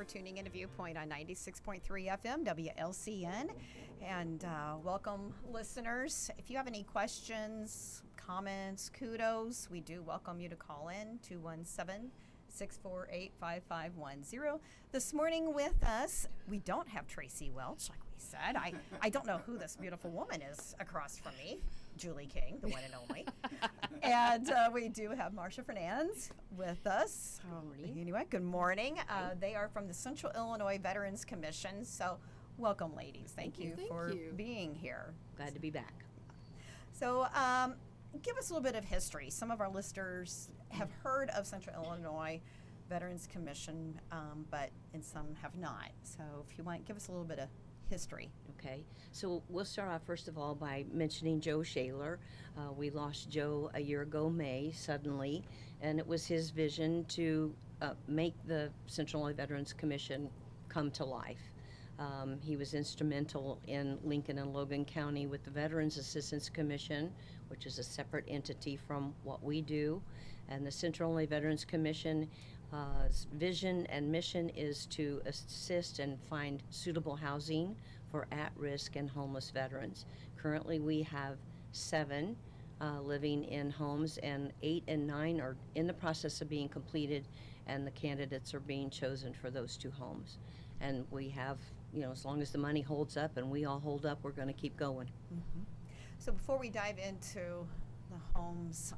tuning into Viewpoint on 96.3 FM WLCN. And welcome, listeners. If you have any questions, comments, kudos, we do welcome you to call in 217-648-5510. This morning with us, we don't have Tracy Welch, like we said. I don't know who this beautiful woman is across from me. Julie King, the one and only. And we do have Marcia Fernandes with us. Anyway, good morning. They are from the Central Illinois Veterans Commission. So welcome, ladies. Thank you for being here. Glad to be back. So give us a little bit of history. Some of our listeners have heard of Central Illinois Veterans Commission, and some have not. So if you want, give us a little bit of history. Okay, so we'll start off first of all by mentioning Joe Shaler. We lost Joe a year ago, May, suddenly, and it was his vision to make the Central Illinois Veterans Commission come to life. He was instrumental in Lincoln and Logan County with the Veterans Assistance Commission, which is a separate entity from what we do, and the Central Illinois Veterans Commission vision and mission is to assist and find suitable housing for at-risk and homeless veterans. Currently, we have 7 living in homes, and 8 and 9 are in the process of being completed, and the candidates are being chosen for those 2 homes. And we have, as long as the money holds up and we all hold up, we're going to keep going. Mm-hmm. So before we dive into the homes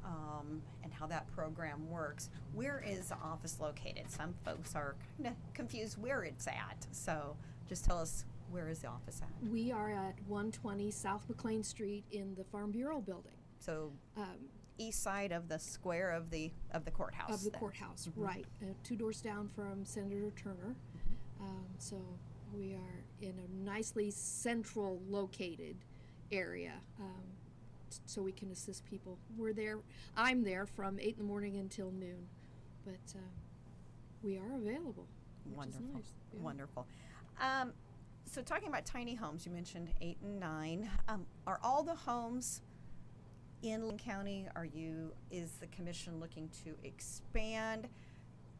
and how that program works, where is the office located? Some folks are kind of confused where it's at. So just tell us, where is the office at? We are at 120 South McLean Street in the Farm Bureau building. So east side of the square of the courthouse. Of the courthouse, mm-hmm. Right. 2 doors down from Senator Turner. Mm-hmm. So we are in a nicely central located area. So we can assist people. I'm there from 8 in the morning until noon. But we are available, which Wonderful. is nice. Yeah. Wonderful. So talking about tiny homes, you mentioned 8 and 9. Are all the homes in Linn County? Is the commission looking to expand?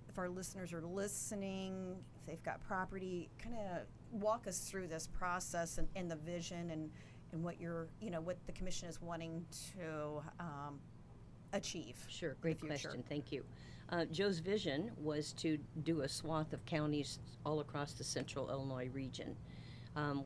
If our listeners are listening, if they've got property, kind of walk us through this process and the vision and what what the commission is wanting to achieve. Sure, in the great future. question. Thank you. Joe's vision was to do a swath of counties all across the central Illinois region.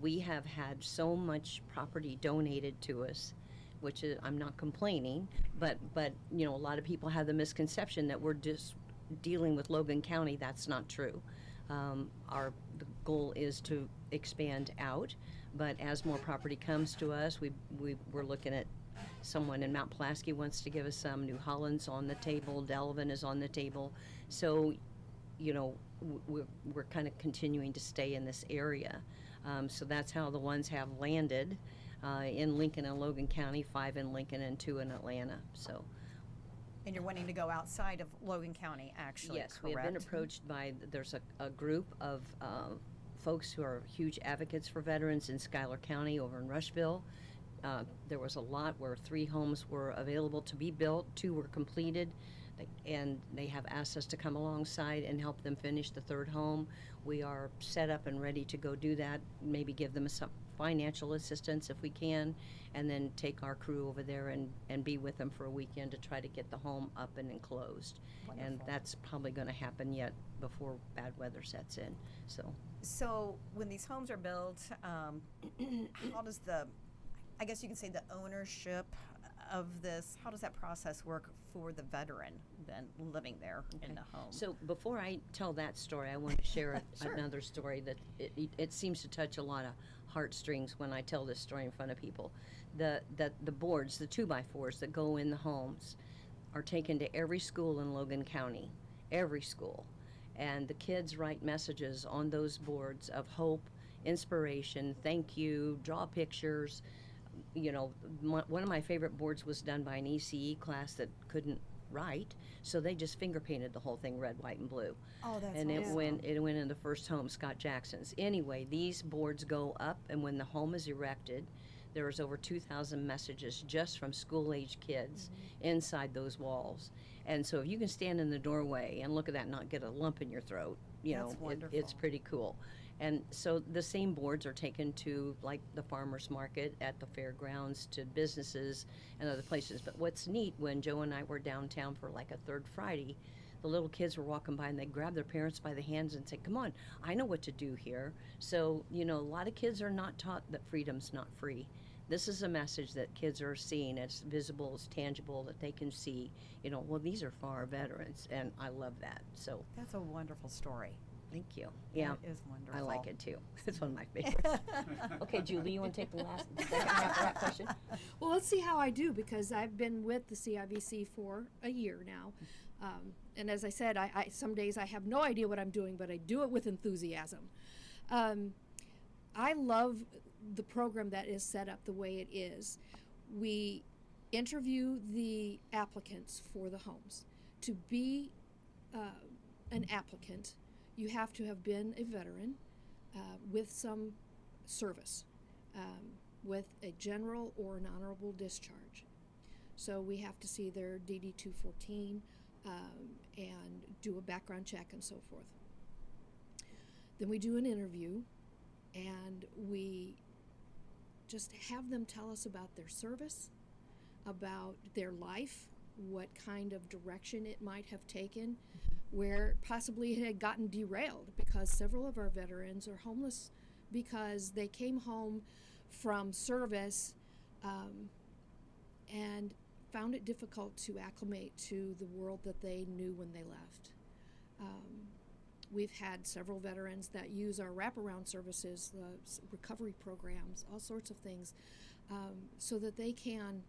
We have had so much property donated to us, which is, I'm not complaining, but a lot of people have the misconception that we're just dealing with Logan County. That's not true. The goal is to expand out, but as more property comes to us, we're looking at someone in Mount Pulaski wants to give us some. New Holland's on the table. Delavan is on the table. So, we're kind of continuing to stay in this area. So that's how the ones have landed in Lincoln and Logan County, 5 in Lincoln and 2 in Atlanta. So. And you're wanting to go outside of Logan County, actually, Yes, correct? we have been approached by, there's a group of folks who are huge advocates for veterans in Schuyler County over in Rushville. There was a lot where 3 homes were available to be built, 2 were completed, and they have asked us to come alongside and help them finish the 3rd home. We are set up and ready to go do that, maybe give them some financial assistance if we can, and then take our crew over there and be with them for a weekend to try to get the home up and enclosed. And Wonderful. that's probably going to happen yet before bad weather sets in. So when these homes are built, how does I guess you can say the ownership of this, how does that process work for the veteran then living there in the home? So before I tell that story, I want to share Sure. another story that it seems to touch a lot of heartstrings when I tell this story in front of people. The boards, the 2x4s that go in the homes, are taken to every school in Logan County, every school, and the kids write messages on those boards of hope, inspiration, thank you, draw pictures. One of my favorite boards was done by an ECE class that couldn't write, so they just finger painted the whole thing red, white, and blue. Oh, that's And awesome. it went in the first home, Scott Jackson's. Anyway, these boards go up, and when the home is erected, there is over 2,000 messages just from school-age kids inside those walls. And so if you can stand in the doorway and look at that and not get a lump in your throat, That's wonderful. it's pretty cool. And so the same boards are taken to, like, the farmers market, at the fairgrounds, to businesses and other places. But what's neat, when Joe and I were downtown for like a 3rd Friday, the little kids were walking by and they grabbed their parents by the hands and said, come on, I know what to do here. So, a lot of kids are not taught that freedom's not free. This is a message that kids are seeing. It's visible, it's tangible, that they can see, well, these are for our veterans, and I love that. So That's a wonderful story. thank you. Yeah, That is wonderful. I like it too. It's one of my favorites. Okay, Julie, you want to take the second half of that question? Well, let's see how I do, because I've been with the CIVC for a year now. And as I said, I some days I have no idea what I'm doing, but I do it with enthusiasm. I love the program that is set up the way it is. We interview the applicants for the homes. To be an applicant, you have to have been a veteran with some service, with a general or an honorable discharge. So we have to see their DD 214 and do a background check and so forth. Then we do an interview, and we just have them tell us about their service, about their life, what kind of direction it might have taken, where possibly it had gotten derailed, because several of our veterans are homeless because they came home from service and found it difficult to acclimate to the world that they knew when they left. We've had several veterans that use our wraparound services, the recovery programs, all sorts of things, so that they can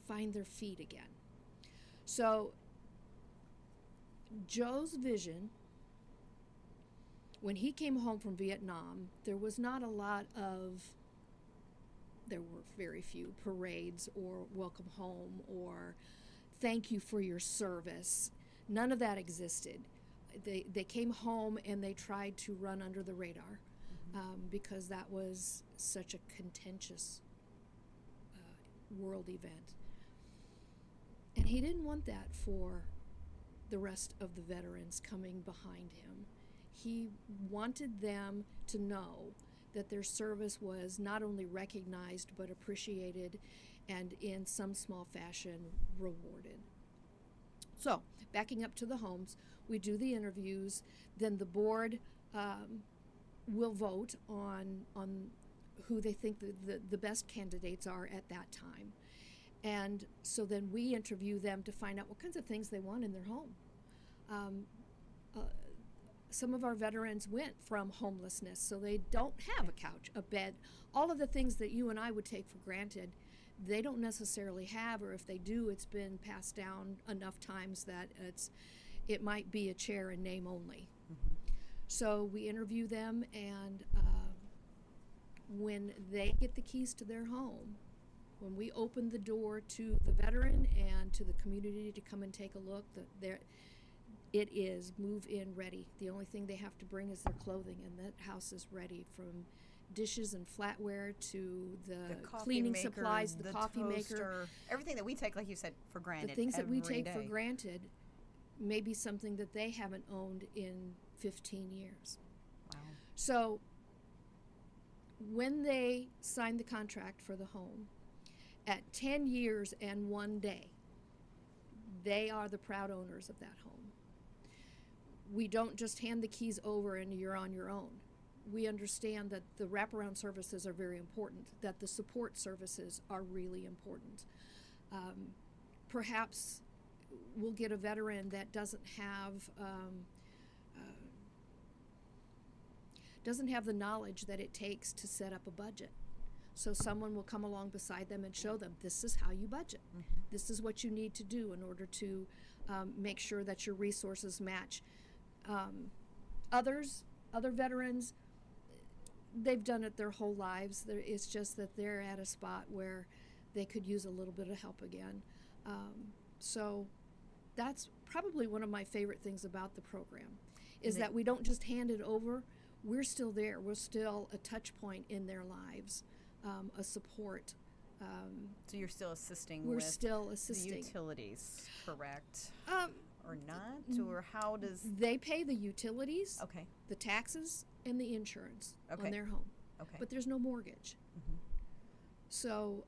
find their feet again. So Joe's vision, when he came home from Vietnam, there were very few parades or welcome home or thank you for your service. None of that existed. they came home and they tried to run under the radar, because that was such a contentious world event. And he didn't want that for the rest of the veterans coming behind him. He wanted them to know that their service was not only recognized but appreciated and in some small fashion rewarded. So, backing up to the homes, we do the interviews, then the board will vote on who they think the best candidates are at that time. And so then we interview them to find out what kinds of things they want in their home. Some of our veterans went from homelessness, so they don't have a couch, a bed, all of the things that you and I would take for granted, they don't necessarily have, or if they do, it's been passed down enough times that it might be a chair in name only. So we interview them, and when they get the keys to their home, when we open the door to the veteran and to the community to come and take a look, it is move-in ready. The only thing they have to bring is their clothing, and that house is ready, from dishes and flatware to the cleaning maker, supplies, the coffee toaster, maker. Everything that we take, like you said, for granted. The things that we take for day. granted may be something that they haven't owned in 15 years. Wow. So when they sign the contract for the home, at 10 years and 1 day, they are the proud owners of that home. We don't just hand the keys over and you're on your own. We understand that the wraparound services are very important, that the support services are really important. Perhaps we'll get a veteran that doesn't have the knowledge that it takes to set up a budget. So someone will come along beside them and show them, this is how you budget. This is what you need to do in order to make sure that your resources match. Other veterans, they've done it their whole lives. It's just that they're at a spot where they could use a little bit of help again. So that's probably one of my favorite things about the program, is that we don't just hand it over. We're still there. We're still a touch point in their lives, a support. So you're still assisting We're with still assisting. the utilities, correct? Or not? Or how does... They pay the utilities, Okay. the taxes, and the insurance Okay. on their home. Okay. But there's no mortgage. So,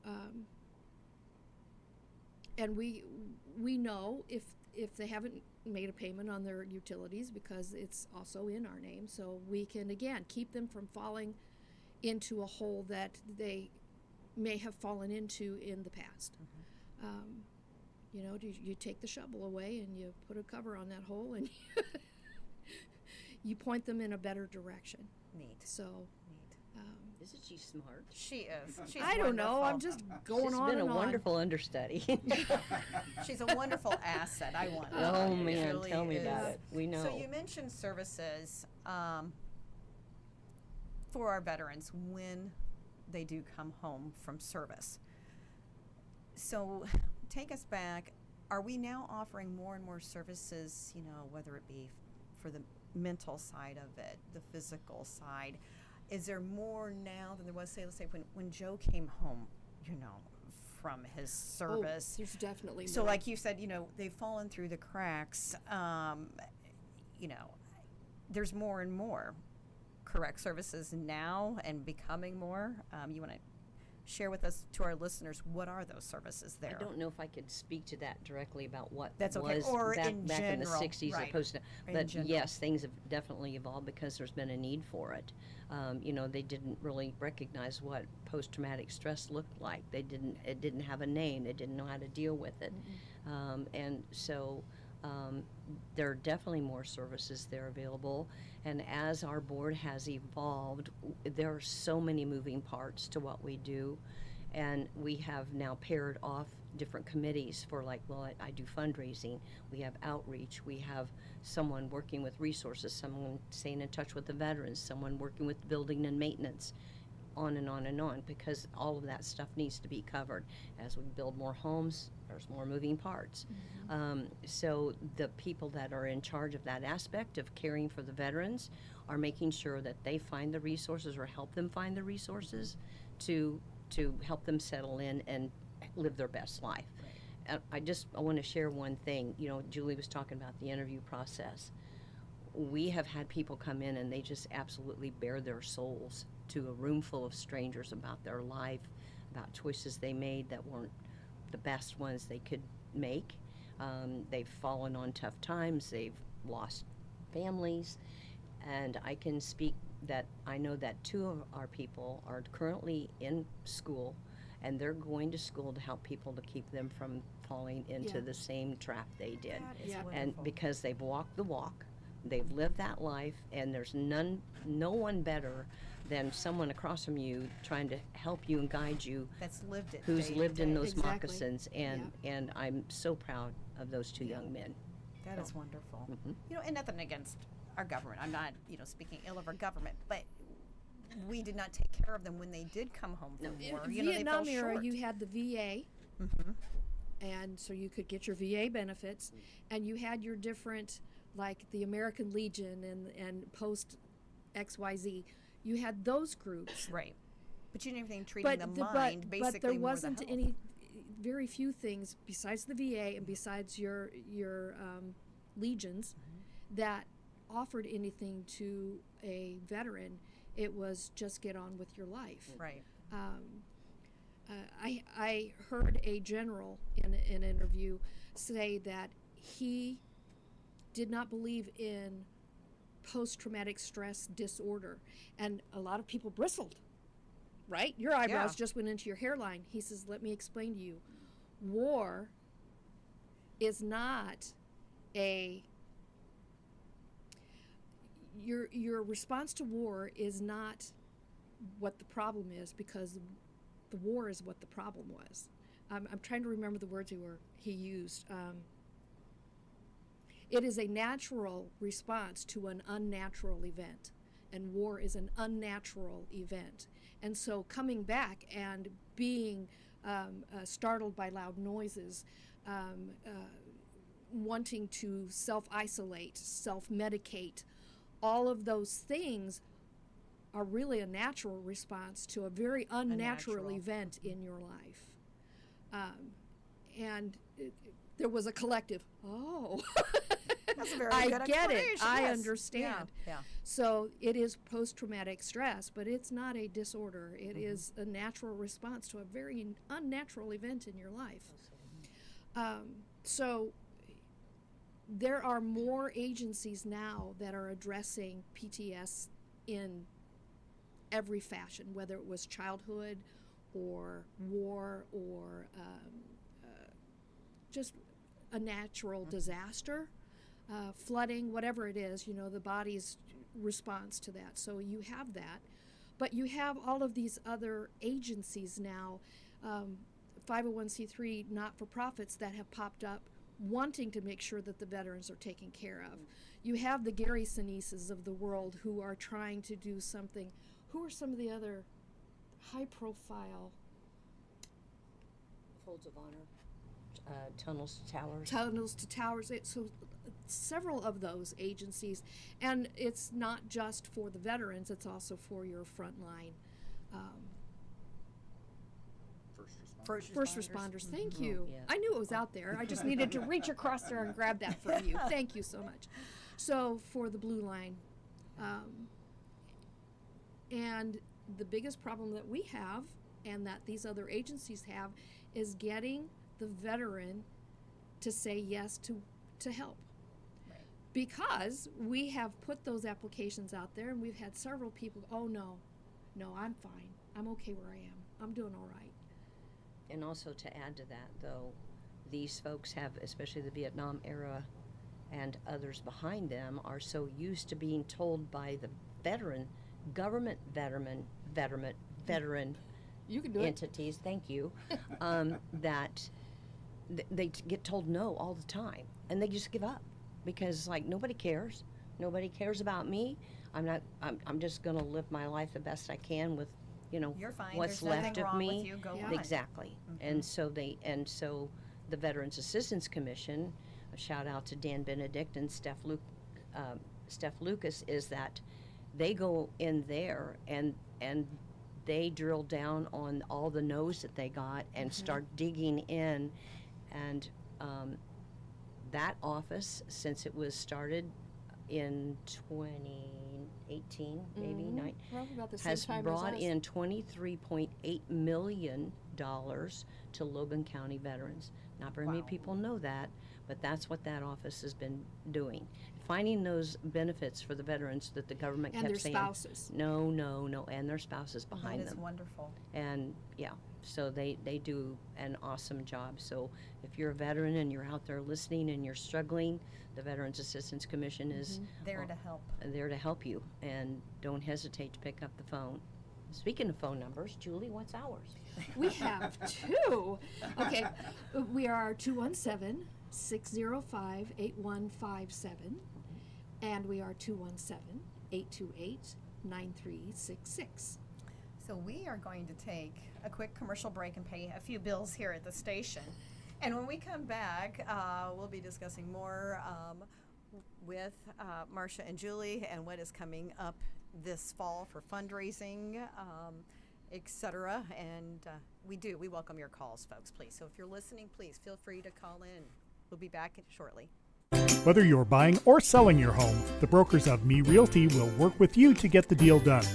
and we know if they haven't made a payment on their utilities, because it's also in our name, so we can, again, keep them from falling into a hole that they may have fallen into in the past. You know, you take the shovel away and you put a cover on that hole, and you point them in a better direction. Neat. So, Neat. Isn't she smart? She is. She's I don't know. I'm wonderful. just going She's on been and a on. wonderful understudy. She's a wonderful asset. I want to Oh tell you. It man, really tell me about is. it. We know. So you mentioned services for our veterans when they do come home from service. So take us back. Are we now offering more and more services, you know, whether it be for the mental side of it, the physical side? Is there more now than there was, say, let's say when Joe came home, you know, from his service? Oh, there's definitely So more. like you said, you know, they've fallen through the cracks. You know, there's more and more correct services now and becoming more. You want to share with us, to our listeners, what are those services there? I don't know if I could speak to that directly about what That's okay. was Or back, in back in the general, 60s right. opposed to, In but general. yes, things have definitely evolved because there's been a need for it. You know, they didn't really recognize what post-traumatic stress looked like. It didn't have a name. They didn't know how to deal with it. And so there are definitely more services there available. And as our board has evolved, there are so many moving parts to what we do. And we have now paired off different committees for, like, well, I do fundraising, we have outreach, we have someone working with resources, someone staying in touch with the veterans, someone working with building and maintenance. on and on and on, because all of that stuff needs to be covered. As we build more homes, there's more moving parts. So the people that are in charge of that aspect of caring for the veterans are making sure that they find the resources or help them find the resources to help them settle in and live their best life. I want to share one thing. You know, Julie was talking about the interview process. We have had people come in and they just absolutely bare their souls to a room full of strangers about their life, about choices they made that weren't the best ones they could make. They've fallen on tough times. They've lost families. And I can speak that I know that 2 of our people are currently in school, and they're going to school to help people to keep them from falling into Yeah. the same trap they did. That is Yeah. wonderful. And because they've walked the walk, they've lived that life, and there's no one better than someone across from you trying to help you and guide you that's lived it. who's day to lived in day. those Exactly. moccasins, and I'm so proud of those 2 young men. That is wonderful. Mhm. You know, and nothing against our government. I'm not, speaking ill of our government, but we did not take care of them when they did come home from In war. Vietnam they fell era, short. you had the VA, Mhm. and so you could get your VA benefits, and you had your different, like the American Legion and post XYZ. You had those groups, Right. But you didn't have anything treating the the- mind, basically but there more wasn't the health. any, very few things besides the VA and besides your legions that offered anything to a veteran. It was just get on with your life. Right. I heard a general in an interview say that he did not believe in post-traumatic stress disorder, and a lot of people bristled. Right? Your eyebrows Yeah. just went into your hairline. He says, "Let me explain to you. War is not a your response to war is not what the problem is, because the war is what the problem was." I'm trying to remember the words he used. It is a natural response to an unnatural event, and war is an unnatural event. And so coming back and being startled by loud noises, wanting to self-isolate, self-medicate, all of those things are really a natural response to a very unnatural Unnatural. event in your life. There was a collective, oh. That's a very I good get it. explanation, I yes. understand. Yeah. So it is post-traumatic stress, but it's not a disorder. It is a natural response to a very unnatural event in your life. So there are more agencies now that are addressing PTS in every fashion, whether it was childhood or war or just a natural disaster. Flooding, whatever it is, the body's response to that. So you have that. But you have all of these other agencies now, 501c3 not-for-profits that have popped up wanting to make sure that the veterans are taken care of. You have the Gary Sinises of the world who are trying to do something. Who are some of the other high-profile Folds of honor, tunnels to towers. tunnels to towers? So several of those agencies, and it's not just for the veterans, it's also for your frontline first responders. Thank you. yeah. I knew it was out there. I just needed to reach across there and grab that from you. Thank you so much. So for the blue line, and the biggest problem that we have and that these other agencies have is getting the veteran to say yes to help. Because we have put those applications out there, and we've had several people, "Oh, no, I'm fine. I'm okay where I am. I'm doing all right." And also to add to that, though, these folks have, especially the Vietnam era and others behind them, are so used to being told by the veteran You can do entities, thank you, that they get told no all the time, and they just give up because like nobody cares about me. I'm just gonna live my life the best I can with You're fine. what's There's nothing left of wrong me. with you. Go Yeah. on. Exactly. And so the Veterans Assistance Commission, a shout out to Dan Benedict and Steph Lucas, is that they go in there and they drill down on all the no's that they got and start digging in. And that office, since it was started in 2018, maybe Probably about the same has time as brought us. in $23.8 million to Logan County veterans. Not very many Wow. people know that, but that's what that office has been doing. Finding those benefits for the veterans that the government And kept their saying, spouses. no, and their spouses That behind is them. wonderful. And yeah, so they do an awesome job. So if you're a veteran and you're out there listening and you're struggling, the Veterans Assistance Commission is There to help. there to help you, and don't hesitate to pick up the phone. Speaking of phone numbers, Julie, what's ours? We have two. Okay, we are 217-605-8157, and we are 217-828-9366. So we are going to take a quick commercial break and pay a few bills here at the station. And when we come back, we'll be discussing more with Marcia and Julie and what is coming up this fall for fundraising, etc. And we welcome your calls, folks, please. So if you're listening, please feel free to call in. We'll be back shortly. Whether you're buying or selling your home, the brokers of Me Realty will work with you to get the deal done.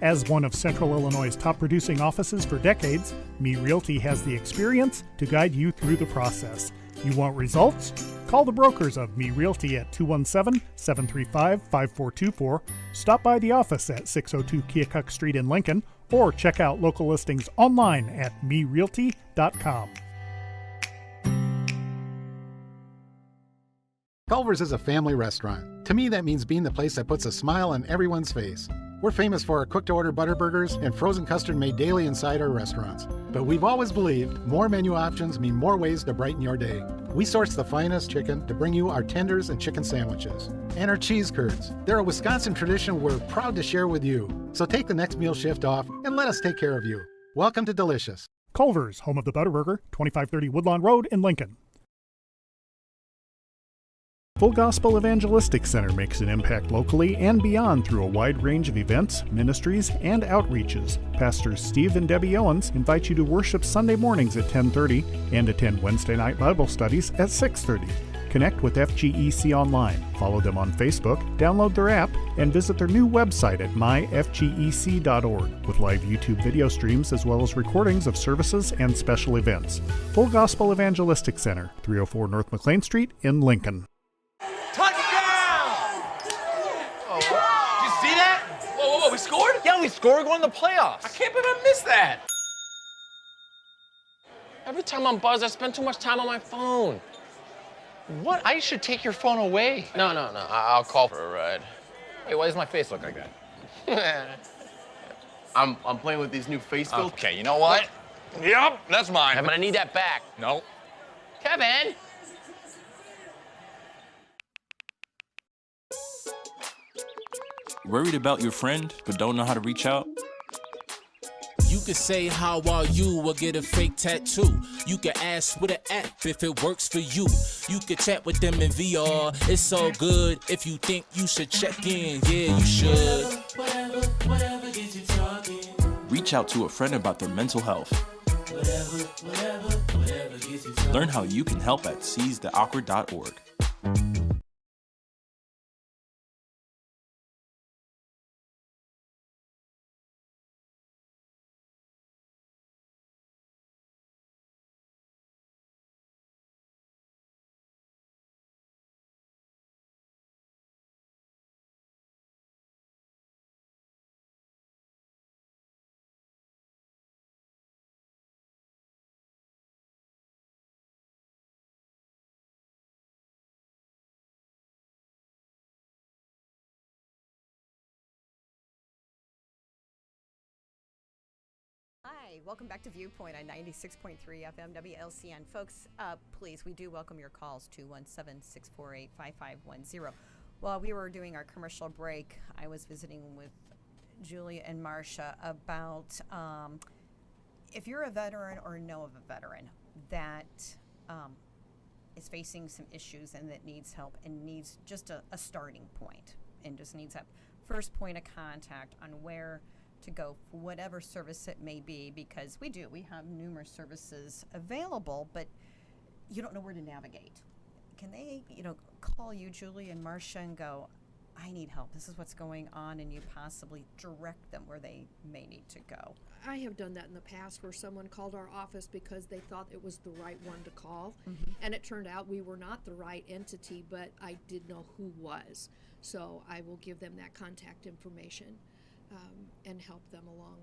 As one of Central Illinois' top producing offices for decades, Me Realty has the experience to guide you through the process. You want results? Call the brokers of Me Realty at 217-735-5424, stop by the office at 602 Keokuk Street in Lincoln, or check out local listings online at merealty.com. Culver's is a family restaurant. To me, that means being the place that puts a smile on everyone's face. We're famous for our cooked-to-order butter burgers and frozen custard made daily inside our restaurants. But we've always believed more menu options mean more ways to brighten your day. We source the finest chicken to bring you our tenders and chicken sandwiches. And our cheese curds. They're a Wisconsin tradition we're proud to share with you. So take the next meal shift off and let us take care of you. Welcome to Delicious. Culver's, home of the Butterburger, 2530 Woodlawn Road in Lincoln. Full Gospel Evangelistic Center makes an impact locally and beyond through a wide range of events, ministries, and outreaches. Pastors Steve and Debbie Owens invite you to worship Sunday mornings at 10:30 and attend Wednesday night Bible studies at 6:30. Connect with FGEC online, follow them on Facebook, download their app, and visit their new website at myfgec.org with live YouTube video streams as well as recordings of services and special events. Full Gospel Evangelistic Center, 304 North McLean Street in Lincoln. Touchdown! Oh, did you see that? Whoa, we scored? Yeah, we scored. We're going to the playoffs. I can't believe I missed that. Every time I'm buzzed, I spend too much time on my phone. What? I should take your phone away. No. I'll call for a ride. Wait, why does my face look like that? I'm playing with these new face filters. Okay, you know what? Yep, that's mine. Kevin, I need that back. No. Kevin! Worried about your friend, but don't know how to reach out? You can say how are you or get a fake tattoo. You can ask with an app if it works for you. You can chat with them in VR. It's so good. If you think you should check in, yeah, you should. Whatever gets you talking. Reach out to a friend about their mental health. Whatever gets you talking. Learn how you can help at seizetheawkward.org. Hi, welcome back to Viewpoint on 96.3 FM WLCN. Folks, please, we do welcome your calls, 217-648-5510. While we were doing our commercial break, I was visiting with Julia and Marcia, about if you're a veteran or know of a veteran that is facing some issues and that needs help and needs just a starting point and just needs a first point of contact on where to go for whatever service it may be, because we have numerous services available, but you don't know where to navigate. Can they, call you, Julie and Marcia, and go, I need help, this is what's going on, and you possibly direct them where they may need to go? I have done that in the past where someone called our office because they thought it was the right one to call. And it turned out we were not the right entity, but I did know who was. So I will give them that contact information and help them along.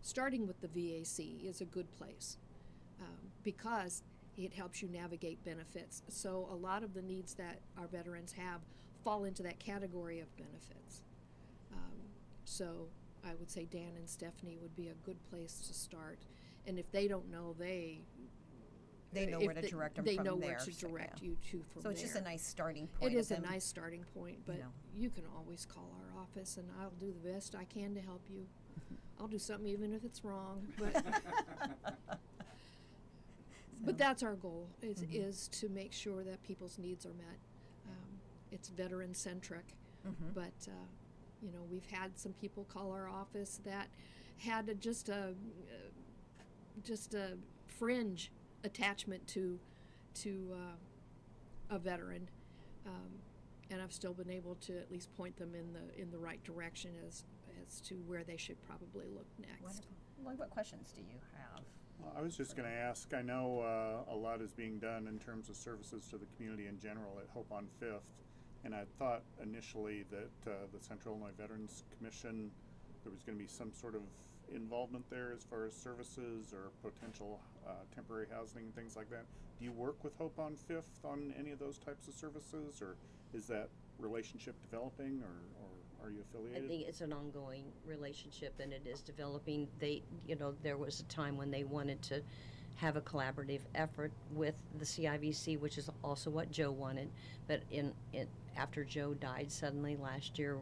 Starting with the VAC is a good place because it helps you navigate benefits. So a lot of the needs that our veterans have fall into that category of benefits. So I would say Dan and Stephanie would be a good place to start. And if they don't know, they know where to direct them they from know there. where to direct you to from So it's there. just a nice starting point. It is of a them, nice starting point, but you can always call our office and I'll do the best I can to help you. I'll do something even if it's wrong, but that's our goal is to make sure that people's needs are met. It's veteran centric, but we've had some people call our office that had just a fringe attachment to a veteran, and I've still been able to at least point them in the right direction as to where they should probably look next. Wonderful. What questions do you have? Well, I was just going to ask, I know a lot is being done in terms of services to the community in general at Hope on Fifth, and I thought initially that the Central Illinois Veterans Commission, there was going to be some sort of involvement there as far as services or potential temporary housing and things like that. Do you work with Hope on Fifth on any of those types of services, or is that relationship developing, or are you affiliated? I think it's an ongoing relationship and it is developing. There was a time when they wanted to have a collaborative effort with the CIVC, which is also what Joe wanted. But after Joe died suddenly last year,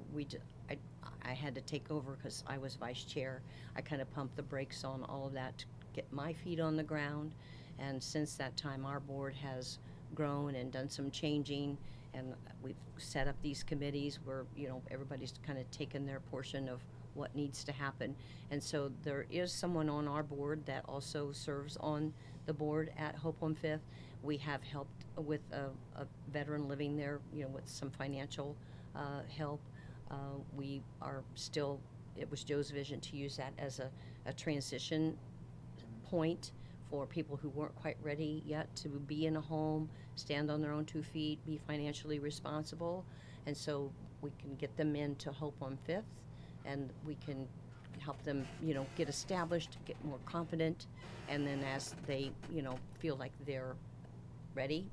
I had to take over because I was vice chair. I kind of pumped the brakes on all of that to get my feet on the ground. And since that time, our board has grown and done some changing, and we've set up these committees where everybody's kind of taken their portion of what needs to happen. And so there is someone on our board that also serves on the board at Hope on Fifth. We have helped with a veteran living there, with some financial help. We are still, it was Joe's vision to use that as a transition point for people who weren't quite ready yet to be in a home, stand on their own 2 feet, be financially responsible. And so we can get them into Hope on Fifth, and we can help them, get established, get more confident, and then as they, feel like they're ready,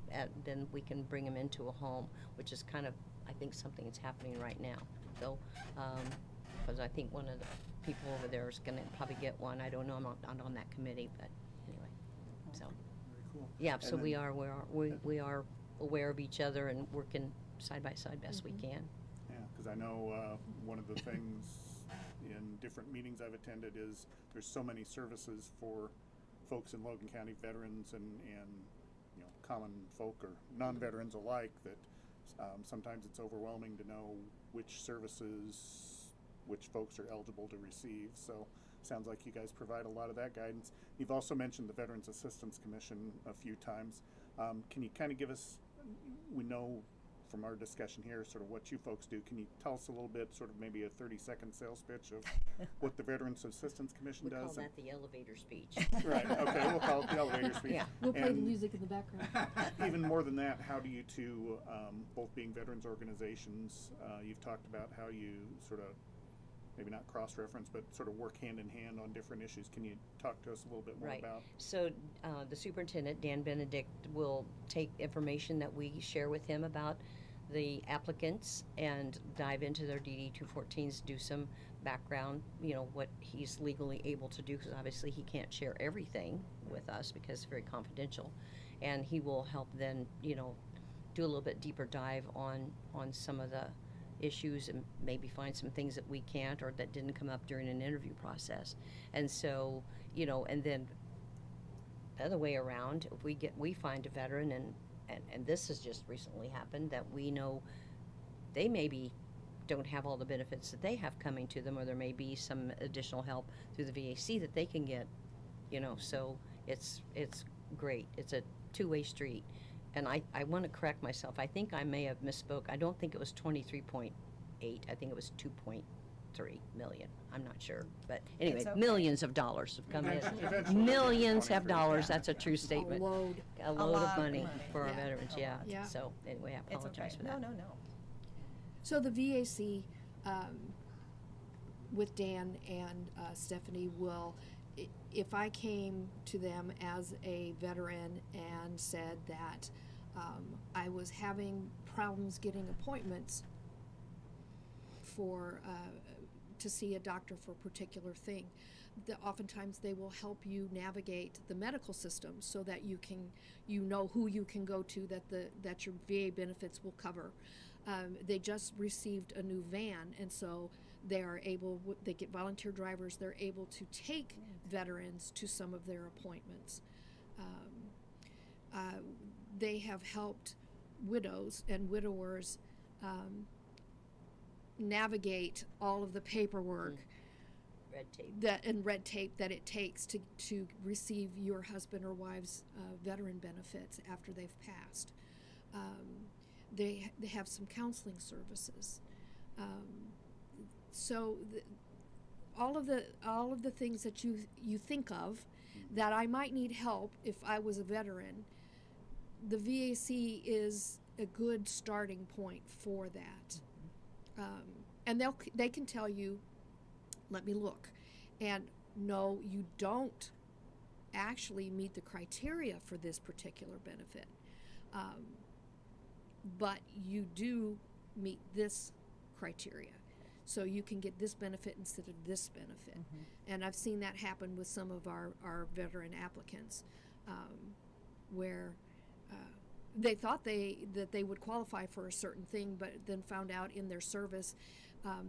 then we can bring them into a home, which is kind of, I think, something that's happening right now. So, because I think one of the people over there is going to probably get one. I don't know, I'm not on that committee, but anyway. So, Very cool. yeah, And so then- we are aware of each other and working side by side best we can. Yeah, because I know one of the things in different meetings I've attended is there's so many services for folks in Logan County, veterans and common folk or non-veterans alike, that sometimes it's overwhelming to know which services which folks are eligible to receive. So sounds like you guys provide a lot of that guidance. You've also mentioned the Veterans Assistance Commission a few times. Can you kind of give us, we know from our discussion here sort of what you folks do. Can you tell us a little bit, sort of maybe a 30-second sales pitch of what the Veterans Assistance Commission We does? call that the elevator speech. Right, okay, we'll call it the elevator speech. Yeah. We'll play the And music in the background. even more than that, how do you two, both being veterans organizations, you've talked about how you sort of, maybe not cross-reference, but sort of work hand in hand on different issues. Can you talk to us a little bit more Right. about? So the superintendent, Dan Benedict, will take information that we share with him about the applicants and dive into their DD 214s, do some background, what he's legally able to do, because obviously he can't share everything with us because it's very confidential. And he will help then, do a little bit deeper dive on some of the issues and maybe find some things that we can't or that didn't come up during an interview process. And so, and then the other way around, if we find a veteran and this has just recently happened, that we know they maybe don't have all the benefits that they have coming to them, or there may be some additional help through the VAC that they can get, so it's great. It's a two-way street. And I want to correct myself. I think I may have misspoke. I don't think it was 23.8. I think it was 2.3 million. I'm not sure. But anyway, It's okay. millions of dollars have come Eventually. in. Millions of dollars. That's a true statement. A load. A load lot of of money money. for our Yeah. veterans. A Yeah. lot. Yeah. So anyway, I It's okay. apologize for that. No. So the VAC, with Dan and Stephanie, will, if I came to them as a veteran and said that I was having problems getting appointments for to see a doctor for a particular thing, oftentimes they will help you navigate the medical system so that you know who you can go to that your VA benefits will cover. They just received a new van, and so they get volunteer drivers. They're able to take veterans to some of their appointments. They have helped widows and widowers navigate all of the paperwork Red tape. red tape that it takes to receive your husband or wife's veteran benefits after they've passed. They have some counseling services. So all of the things that you think of that I might need help if I was a veteran, the VAC is a good starting point for that. And they can tell you, let me look, and no, you don't actually meet the criteria for this particular benefit, but you do meet this criteria, so you can get this benefit instead of this benefit. And I've seen that happen with some of our veteran applicants, where they thought that they would qualify for a certain thing, but then found out in their service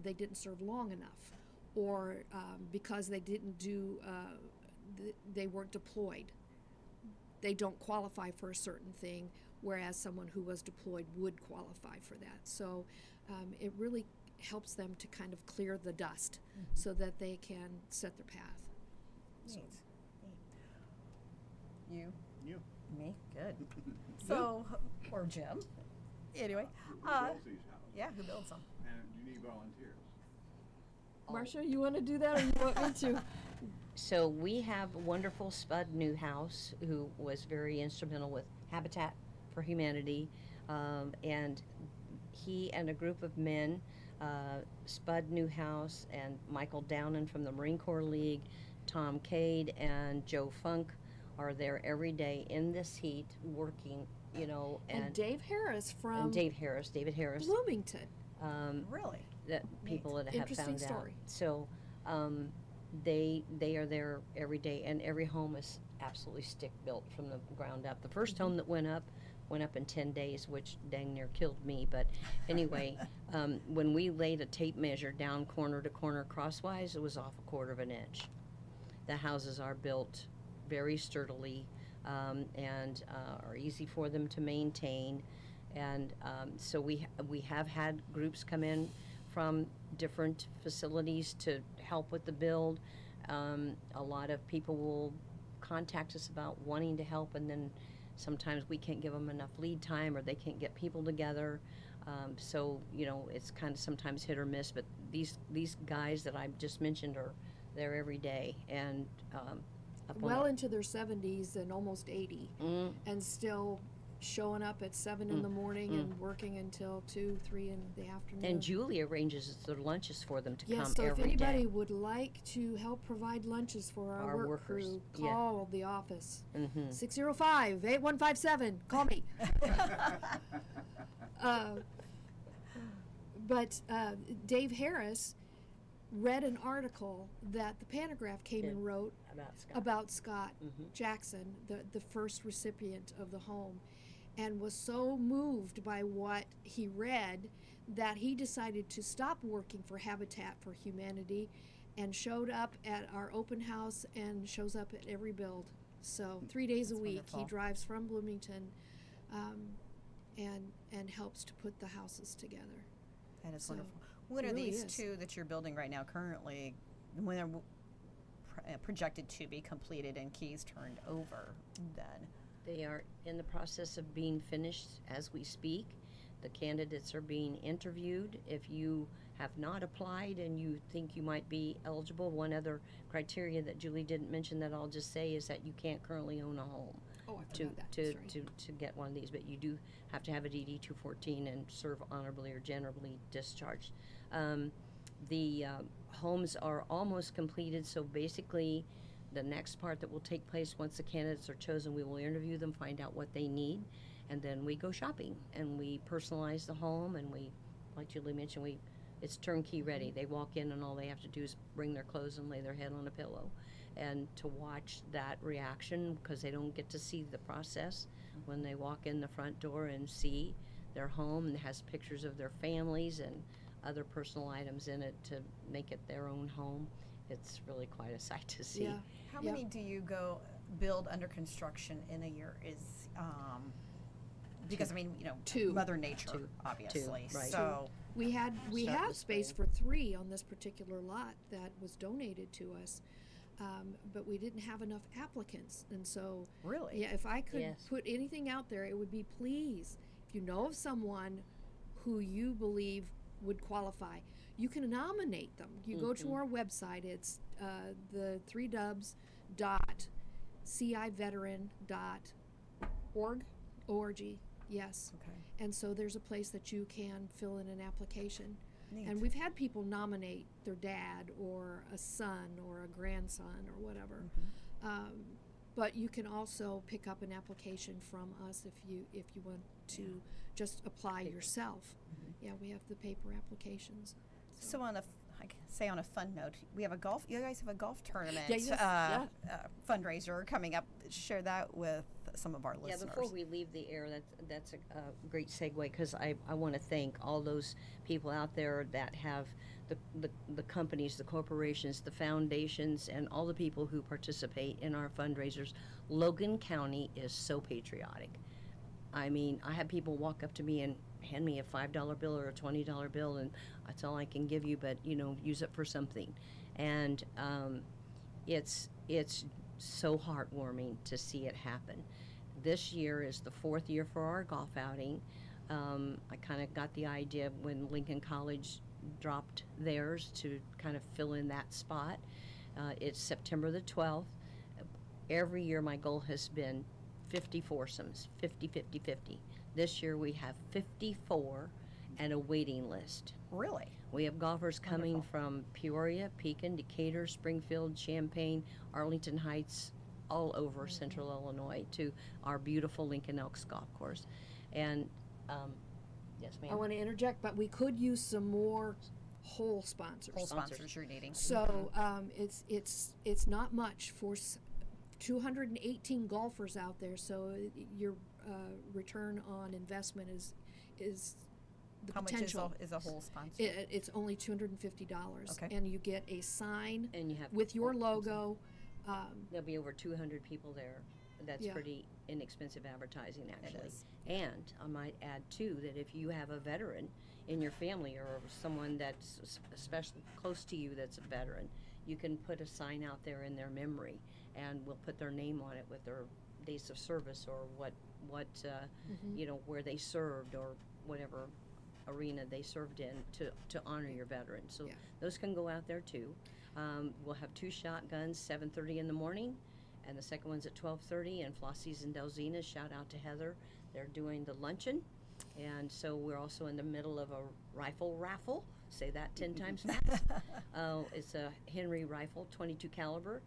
they didn't serve long enough, or because they didn't do they weren't deployed, they don't qualify for a certain thing, whereas someone who was deployed would qualify for that. So it really helps them to kind of clear the dust so that they can set their path. Neat. You? You. Me? Good. So, or Jim. Anyway. Who builds these houses? Yeah, who builds them? And you need volunteers. Marcia, you want to do that, or you want me to? So we have wonderful Spud Newhouse, who was very instrumental with Habitat for Humanity, and he and a group of men, Spud Newhouse and Michael Downen from the Marine Corps League, Tom Cade and Joe Funk, are there every day in this heat working, And Dave Harris from David Harris, Bloomington. Really? that people that have Interesting found story. out. So they are there every day, and every home is absolutely stick built from the ground up. The first home that went up in 10 days, which dang near killed me. But anyway, when we laid a tape measure down corner to corner crosswise, it was off a quarter of an inch. The houses are built very sturdily and are easy for them to maintain. And so we have had groups come in from different facilities to help with the build. A lot of people will contact us about wanting to help, and then sometimes we can't give them enough lead time, or they can't get people together. So it's kind of sometimes hit or miss. But these guys that I just mentioned are there every day, and Well into their 70s and almost 80, and still showing up at 7 in the morning and working until 2, 3 in the afternoon. And Julie arranges their lunches for them to Yes, come so if every anybody day. would like to help provide lunches for our work workers, crew, yeah. call the office. Mhm. 605-8157. Call me. But Dave Harris read an article that the Pantograph came and wrote About Scott. Jackson, the first recipient of the home, and was so moved by what he read that he decided to stop working for Habitat for Humanity and showed up at our open house and shows up at every build. So 3 days a week he wonderful. drives from Bloomington and helps to put the houses together. That is So, wonderful. When it are really these is. two that you're building right now currently, when they're projected to be completed and keys turned over then? They are in the process of being finished as we speak. The candidates are being interviewed. If you have not applied and you think you might be eligible, one other criteria that Julie didn't mention that I'll just say is that you can't currently own a home Oh, I to forgot that. to, Sorry. to get one of these, but you do have to have a DD 214 and serve honorably or generally discharged. The homes are almost completed, so basically the next part that will take place once the candidates are chosen, we will interview them, find out what they need, and then we go shopping and we personalize the home, and we, like Julie mentioned, it's turnkey ready. They walk in and all they have to do is bring their clothes and lay their head on a pillow. And to watch that reaction, because they don't get to see the process, when they walk in the front door and see their home and it has pictures of their families and other personal items in it to make it their own home, it's really quite a sight to see. Yeah. How Yeah. many do you go build under construction in a year? Because I mean, Two. Mother Nature, Two. obviously. Right. So We Start have with space spring. for 3 on this particular lot that was donated to us, but we didn't have enough applicants, and so really, yeah, if I could Yes. put anything out there, it would be please, if you know of someone who you believe would qualify, you can nominate them. You go to our website. It's the 3 dubs dot civeteran.org. org. Yes. okay. And so there's a place that you can fill in an application. Neat. And we've had people nominate their dad or a son or a grandson or whatever. But you can also pick up an application from us if you want to just apply yourself. Yeah, we have the paper applications. So on I can say on a fun note, we have a golf. You guys have a golf tournament Yeah, yes, fundraiser coming up. Share that with some of our Yeah, listeners. before we leave the air, that's a great segue, because I want to thank all those people out there that have the companies, the corporations, the foundations, and all the people who participate in our fundraisers. Logan County is so patriotic. I mean, I have people walk up to me and hand me a $5 bill or a $20 bill, and that's all I can give you, but use it for something. And it's so heartwarming to see it happen. This year is the 4th year for our golf outing. I kind of got the idea when Lincoln College dropped theirs to kind of fill in that spot. It's September the 12th. Every year my goal has been 50 foursomes, 50. This year we have 54 and a waiting list. Really? We have golfers coming Wonderful. from Peoria, Pekin, Decatur, Springfield, Champaign, Arlington Heights, all over central Illinois to our beautiful Lincoln Elks Golf Course. And yes, ma'am. I want to interject, but we could use some more whole sponsors. Whole sponsors you're needing. So it's not much for 218 golfers out there. So your return on investment is the How much potential. is a whole sponsor? It's only $250, Okay. and you get a sign And you have with your logo. There'll be over 200 people there. That's Yeah. pretty inexpensive advertising, actually. is. And I might add too that if you have a veteran in your family or someone that's especially close to you that's a veteran, you can put a sign out there in their memory, and we'll put their name on it with their days of service or what where they served or whatever arena they served in to honor your veteran. So Yeah. those can go out there too. We'll have 2 shotguns, 7:30 in the morning, and the second one's at 12:30. And Flossie's and Delzina's, shout out to Heather, they're doing the luncheon. And so we're also in the middle of a rifle raffle. Say that 10 times fast. It's a Henry rifle, 22 caliber.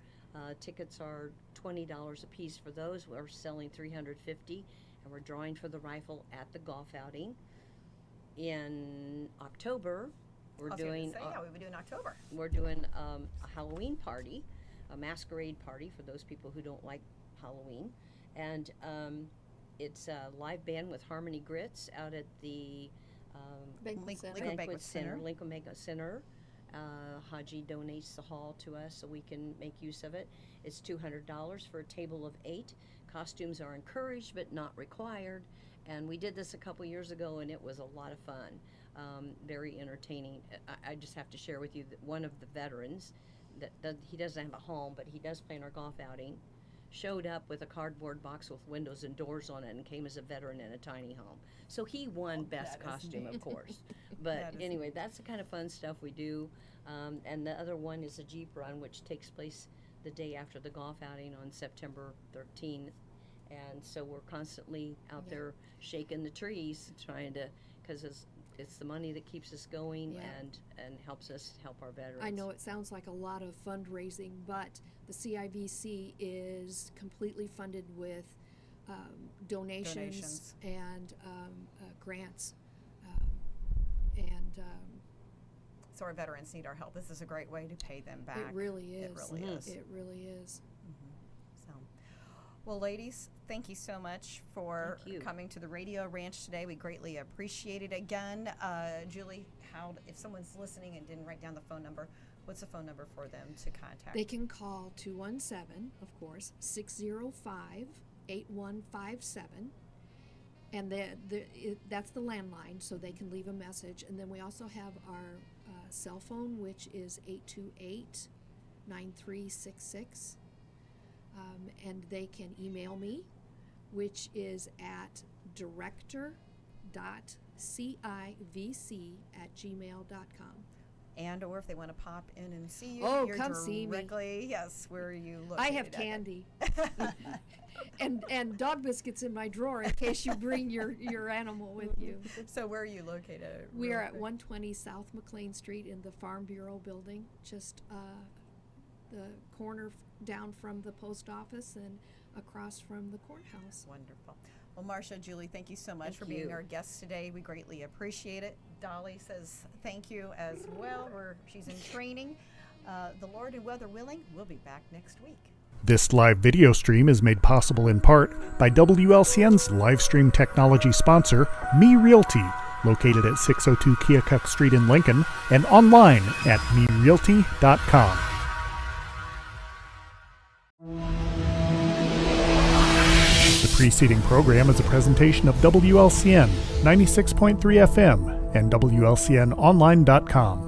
Tickets are $20 a piece for those. We're selling $350, and we're drawing for the rifle at the golf outing. In October, we're doing we would do in October. we're doing a Halloween party, a masquerade party for those people who don't like Halloween, and it's a live band with Harmony Grits out at the Banquet Center. Lincoln Banquet Center. Lincoln Banquet Center. Haji donates the hall to us so we can make use of it. It's $200 for a table of 8. Costumes are encouraged but not required. And we did this a couple years ago, and it was a lot of fun. Very entertaining. I just have to share with you that one of the veterans, he doesn't have a home, but he does play in our golf outing, showed up with a cardboard box with windows and doors on it and came as a veteran in a tiny home. So he won best costume, of course. But anyway, that's the kind of fun stuff we do. And the other one is a Jeep run, which takes place the day after the golf outing on September 13th. And so we're constantly out there shaking the trees, trying to, because it's the money that keeps us going and helps us help our veterans. I know it sounds like a lot of fundraising, but the CIVC is completely funded with donations and grants. So our veterans need our help. This is a great way to pay them back. It really is. It really is. It really is. So, well, ladies, thank you so much for coming to the Radio Ranch today. We greatly appreciate it. Again, Julie, if someone's listening and didn't write down the phone number, what's the phone number for them to contact? They can call 217, of course, 605-8157. And that's the landline, so they can leave a message. And then we also have our cell phone, which is 828-9366. And they can email me, which is at director.civc@gmail.com. And or if they want to pop in and see you, Oh, you're come see me. directly, yes, where are you located? I have candy. and dog biscuits in my drawer in case you bring your animal with you. So where are you located? We are at 120 South McLean Street in the Farm Bureau building, just the corner down from the post office and across from the courthouse. Wonderful. Well, Marcia, Julie, thank you so much for being our guest today. We greatly appreciate it. Dolly says thank you as well. She's in training. The Lord and weather willing, we'll be back next week. This live video stream is made possible in part by WLCN's live stream technology sponsor, Me Realty, located at 602 Keokuk Street in Lincoln, and online at merealty.com. The preceding program is a presentation of WLCN 96.3 FM and WLCNonline.com.